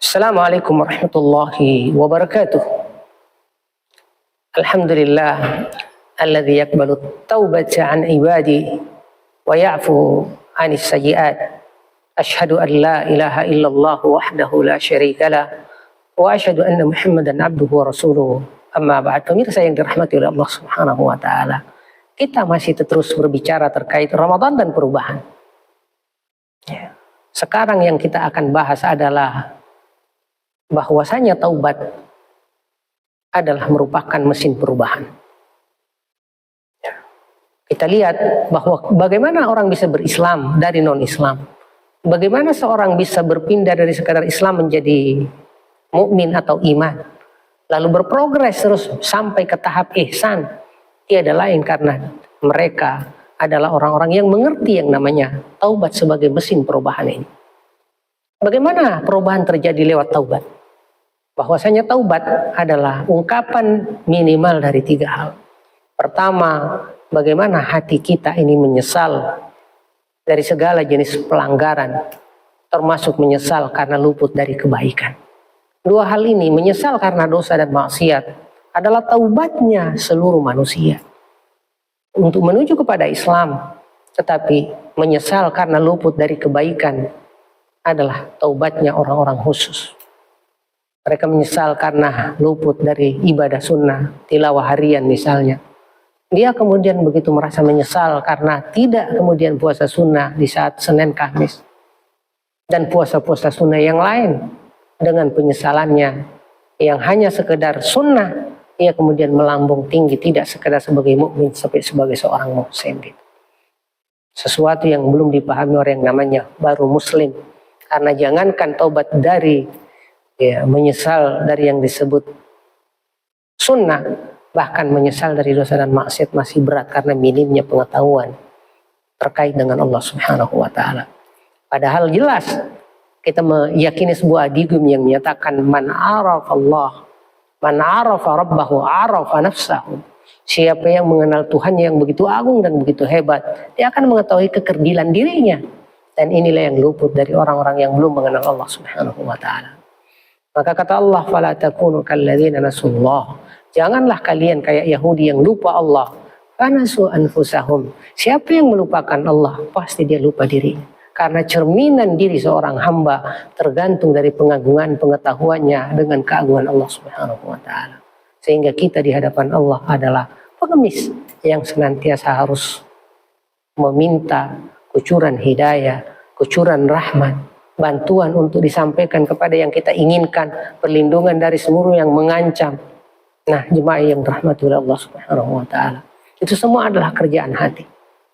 Assalamualaikum warahmatullahi wabarakatuh. Alhamdulillah alladzi yaqbalu at-taubata an ibadi wa ya'fu 'anis sayyi'at. Asyhadu an la ilaha illallah wahdahu la syarika lah wa asyhadu anna Muhammadan abduhu wa rasuluh. Amma ba'd. Pemirsa yang dirahmati oleh Allah Subhanahu wa taala. Kita masih terus berbicara terkait Ramadan dan perubahan. Ya. Sekarang yang kita akan bahas adalah bahwasanya taubat adalah merupakan mesin perubahan. Kita lihat bahwa bagaimana orang bisa berislam dari non-Islam. Bagaimana seorang bisa berpindah dari sekadar Islam menjadi mukmin atau iman. Lalu berprogres terus sampai ke tahap ihsan. Tiada lain karena mereka adalah orang-orang yang mengerti yang namanya taubat sebagai mesin perubahan ini. Bagaimana perubahan terjadi lewat taubat? Bahwasanya taubat adalah ungkapan minimal dari 3 hal. Pertama, bagaimana hati kita ini menyesal dari segala jenis pelanggaran, termasuk menyesal karena luput dari kebaikan. 2 hal ini, menyesal karena dosa dan maksiat, adalah taubatnya seluruh manusia untuk menuju kepada Islam, tetapi menyesal karena luput dari kebaikan adalah taubatnya orang-orang khusus. Mereka menyesal karena luput dari ibadah sunnah, tilawah harian misalnya. Dia kemudian begitu merasa menyesal karena tidak kemudian puasa sunnah di saat Senin Kamis. Dan puasa-puasa sunnah yang lain dengan penyesalannya yang hanya sekedar sunnah, ia kemudian melambung tinggi tidak sekedar sebagai mukmin, tapi sebagai seorang muhsin. Sesuatu yang belum dipahami orang yang namanya baru muslim. Karena jangankan taubat dari menyesal dari yang disebut sunnah, bahkan menyesal dari dosa dan maksiat masih berat karena minimnya pengetahuan terkait dengan Allah Subhanahu wa taala. Padahal jelas kita meyakini sebuah adigung yang menyatakan man arafa Allah, man arafa rabbahu arafa nafsahu. Siapa yang mengenal Tuhan yang begitu agung dan begitu hebat, dia akan mengetahui kekerdilan dirinya. Dan inilah yang luput dari orang-orang yang belum mengenal Allah Subhanahu wa taala. Maka kata Allah, fala takunu kalladzina nasullah. Janganlah kalian kayak Yahudi yang lupa Allah. Fanasu anfusahum. Siapa yang melupakan Allah, pasti dia lupa dirinya. Karena cerminan diri seorang hamba tergantung dari pengagungan pengetahuannya dengan keagungan Allah Subhanahu wa taala. Sehingga kita di hadapan Allah adalah pengemis yang senantiasa harus meminta kucuran hidayah, kucuran rahmat, bantuan untuk disampaikan kepada yang kita inginkan, perlindungan dari seluruh yang mengancam. Nah, jemaah yang dirahmati oleh Allah Subhanahu wa taala, itu semua adalah kerjaan hati,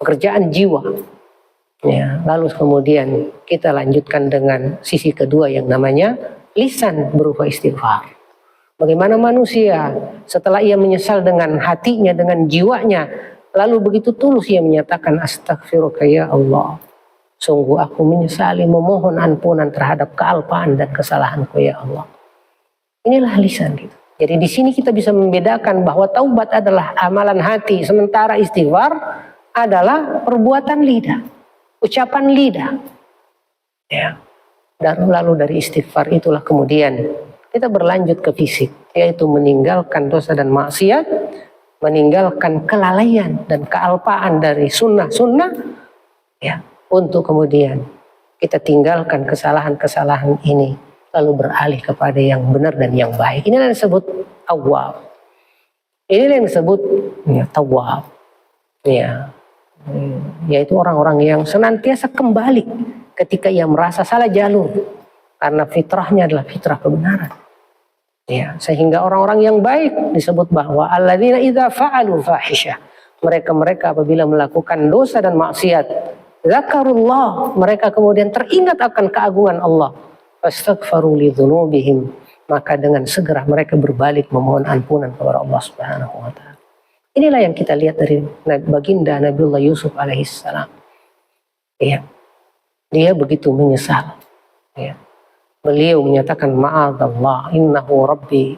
pekerjaan jiwa. Ya, lalu kemudian kita lanjutkan dengan sisi kedua yang namanya lisan berupa istighfar. Bagaimana manusia setelah ia menyesal dengan hatinya, dengan jiwanya, lalu begitu tulus ia menyatakan astaghfiruka ya Allah. Sungguh aku menyesali, memohon ampunan terhadap kealpaan dan kesalahanku ya Allah. Inilah lisan gitu. Jadi di sini kita bisa membedakan bahwa taubat adalah amalan hati, sementara istighfar adalah perbuatan lidah, ucapan lidah. Ya. Dan lalu dari istighfar itulah kemudian kita berlanjut ke fisik, yaitu meninggalkan dosa dan maksiat, meninggalkan kelalaian dan kealpaan dari sunnah-sunnah, ya. Untuk kemudian kita tinggalkan kesalahan-kesalahan ini, lalu beralih kepada yang benar dan yang baik. Inilah yang disebut awwab. Inilah yang disebut tawwab. Ya. Yaitu orang-orang yang senantiasa kembali ketika ia merasa salah jalur. Karena fitrahnya adalah fitrah kebenaran. Ya. Sehingga orang-orang yang baik disebut bahwa alladzina idza fa'alu fahisyah. Mereka apabila melakukan dosa dan maksiat, zakarullah, mereka kemudian teringat akan keagungan Allah. Fastaghfaru li dzunubihim, maka dengan segera mereka berbalik memohon ampunan kepada Allah Subhanahu wa taala. Inilah yang kita lihat dari baginda Nabiullah Yusuf alaihissalam. Ya. Dia begitu menyesal. Ya. Beliau menyatakan ma'adzallah innahu rabbi.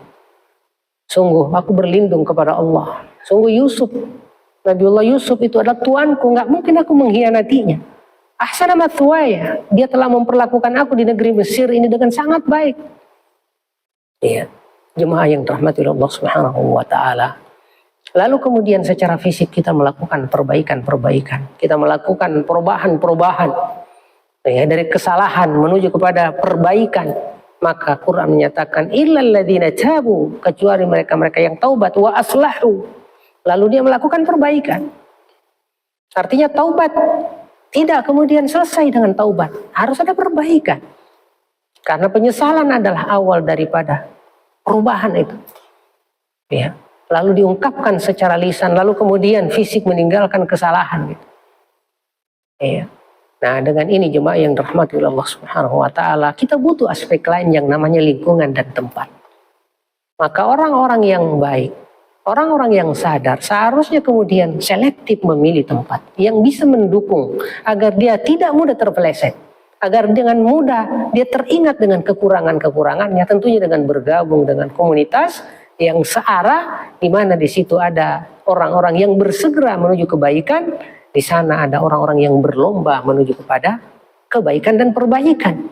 Sungguh aku berlindung kepada Allah. Sungguh Yusuf, Nabiullah Yusuf itu adalah tuanku, nggak mungkin aku mengkhianatinya. Ahsana mathwaya, dia telah memperlakukan aku di negeri Mesir ini dengan sangat baik. Iya, jemaah yang dirahmati Allah Subhanahu wa taala. Lalu kemudian secara fisik kita melakukan perbaikan-perbaikan. Kita melakukan perubahan-perubahan. Ya, dari kesalahan menuju kepada perbaikan. Maka Quran menyatakan illal ladzina tabu, kecuali mereka-mereka yang taubat wa aslahu. Lalu dia melakukan perbaikan. Artinya taubat tidak kemudian selesai dengan taubat. Harus ada perbaikan. Karena penyesalan adalah awal daripada perubahan itu. Ya. Lalu diungkapkan secara lisan, lalu kemudian fisik meninggalkan kesalahan. Gitu. Ya. Nah, dengan ini jemaah yang dirahmati Allah Subhanahu wa taala, kita butuh aspek lain yang namanya lingkungan dan tempat. Maka orang-orang yang baik, orang-orang yang sadar seharusnya kemudian selektif memilih tempat yang bisa mendukung agar dia tidak mudah terpeleset, agar dengan mudah dia teringat dengan kekurangan-kekurangannya, tentunya dengan bergabung dengan komunitas yang searah, di mana di situ ada orang-orang yang bersegera menuju kebaikan, di sana ada orang-orang yang berlomba menuju kepada kebaikan dan perbaikan.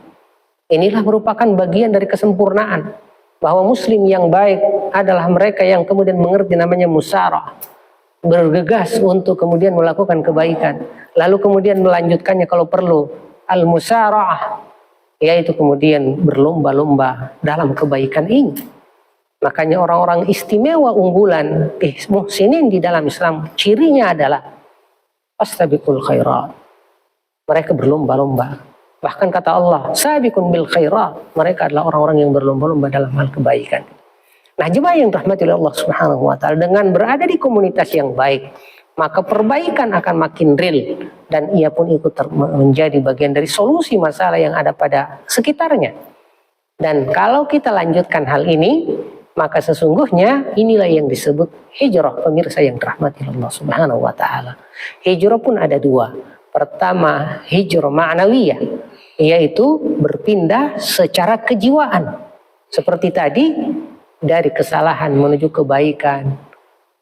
Inilah merupakan bagian dari kesempurnaan, bahwa muslim yang baik adalah mereka yang kemudian mengerti namanya musarah, bergegas untuk kemudian melakukan kebaikan, lalu kemudian melanjutkannya kalau perlu al-musarah, yaitu kemudian berlomba-lomba dalam kebaikan ini. Makanya orang-orang istimewa unggulan muhsinin di dalam Islam, cirinya adalah astabiqul khairat. Mereka berlomba-lomba. Bahkan kata Allah, sabiqun bil khairat. Mereka adalah orang-orang yang berlomba-lomba dalam hal kebaikan. Nah, jemaah yang dirahmati Allah Subhanahu wa taala, dengan berada di komunitas yang baik, maka perbaikan akan makin real dan ia pun ikut menjadi bagian dari solusi masalah yang ada pada sekitarnya. Dan kalau kita lanjutkan hal ini, maka sesungguhnya inilah yang disebut hijrah, pemirsa yang dirahmati Allah Subhanahu wa taala. Hijrah pun ada dua. Pertama, hijrah ma'nawiyah, yaitu berpindah secara kejiwaan. Seperti tadi, dari kesalahan menuju kebaikan,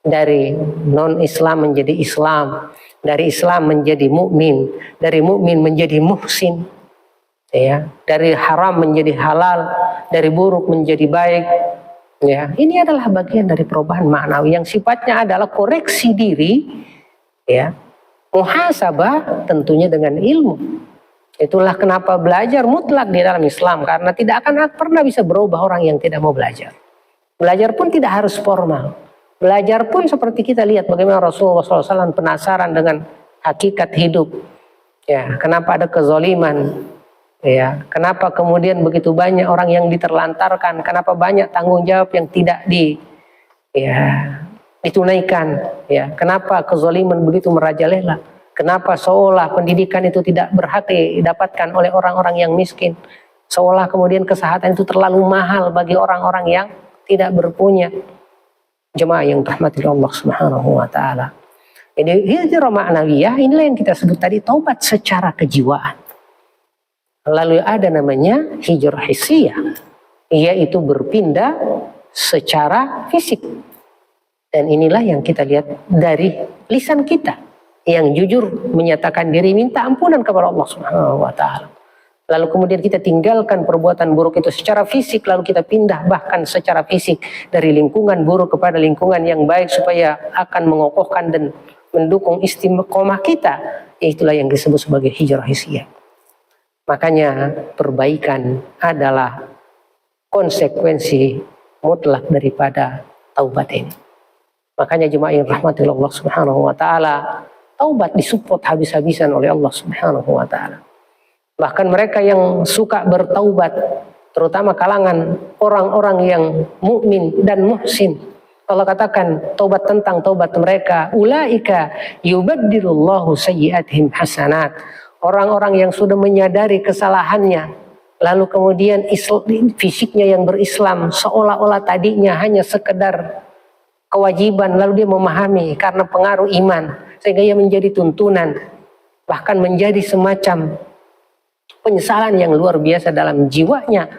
dari non-Islam menjadi Islam, dari Islam menjadi mukmin, dari mukmin menjadi muhsin, ya, dari haram menjadi halal, dari buruk menjadi baik. Ya, ini adalah bagian dari perubahan maknawi yang sifatnya adalah koreksi diri, ya, muhasabah tentunya dengan ilmu. Itulah kenapa belajar mutlak di dalam Islam, karena tidak akan pernah bisa berubah orang yang tidak mau belajar. Belajar pun tidak harus formal. Belajar pun seperti kita lihat bagaimana Rasulullah SAW penasaran dengan hakikat hidup. Ya, kenapa ada kezaliman? Ya, kenapa kemudian begitu banyak orang yang diterlantarkan? Kenapa banyak tanggung jawab yang tidak ditunaikan? Ya, kenapa kezaliman begitu merajalela? Kenapa seolah pendidikan itu tidak berhak didapatkan oleh orang-orang yang miskin? Seolah kemudian kesehatan itu terlalu mahal bagi orang-orang yang tidak berpunya. Jemaah yang dirahmati Allah Subhanahu wa taala. Jadi hijrah ma'nawiyah inilah yang kita sebut tadi taubat secara kejiwaan. Lalu ada namanya hijrah hissiyah, yaitu berpindah secara fisik. Dan inilah yang kita lihat dari lisan kita yang jujur menyatakan diri minta ampunan kepada Allah Subhanahu wa taala. Lalu kemudian kita tinggalkan perbuatan buruk itu secara fisik, lalu kita pindah bahkan secara fisik dari lingkungan buruk kepada lingkungan yang baik supaya akan mengokohkan dan mendukung istiqomah kita. Itulah yang disebut sebagai hijrah hissiyah. Makanya perbaikan adalah konsekuensi mutlak daripada taubat ini. Makanya jemaah yang rahmati Allah Subhanahu wa taala, taubat disupport habis-habisan oleh Allah Subhanahu wa taala. Bahkan mereka yang suka bertaubat, terutama kalangan orang-orang yang mukmin dan muhsin, Allah katakan taubat tentang taubat mereka, ulaika yubaddilullahu sayyi'atihim hasanat. Orang-orang yang sudah menyadari kesalahannya, lalu kemudian fisiknya yang berislam, seolah-olah tadinya hanya sekedar kewajiban, lalu dia memahami karena pengaruh iman, sehingga ia menjadi tuntunan, bahkan menjadi semacam penyesalan yang luar biasa dalam jiwanya,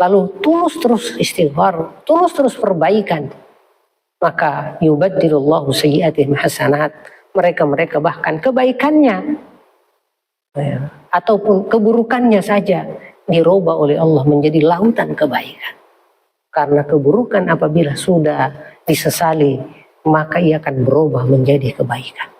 lalu tulus terus istighfar, tulus terus perbaikan. Maka yubaddilullahu sayyi'atihim hasanat, mereka bahkan kebaikannya Ya. Ataupun keburukannya saja dirubah oleh Allah menjadi lautan kebaikan. Karena keburukan apabila sudah disesali, maka ia akan berubah menjadi kebaikan.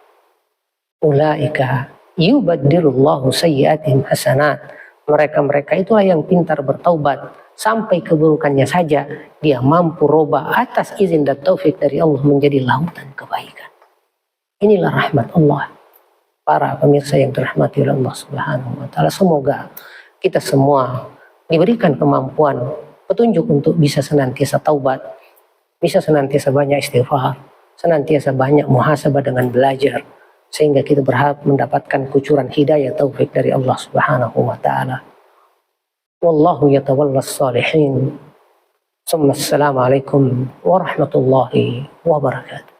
Ulaika yubaddilullahu sayyi'atihim hasanat. Mereka-mereka itulah yang pintar bertaubat. Sampai keburukannya saja dia mampu rubah atas izin dan taufik dari Allah menjadi lautan kebaikan. Inilah rahmat Allah. Para pemirsa yang dirahmati oleh Allah Subhanahu wa taala, semoga kita semua diberikan kemampuan, petunjuk untuk bisa senantiasa taubat, bisa senantiasa banyak istighfar, senantiasa banyak muhasabah dengan belajar, sehingga kita berharap mendapatkan kucuran hidayah taufik dari Allah Subhanahu wa taala. Wallahu yatawallas salihin. Assalamualaikum warahmatullahi wabarakatuh.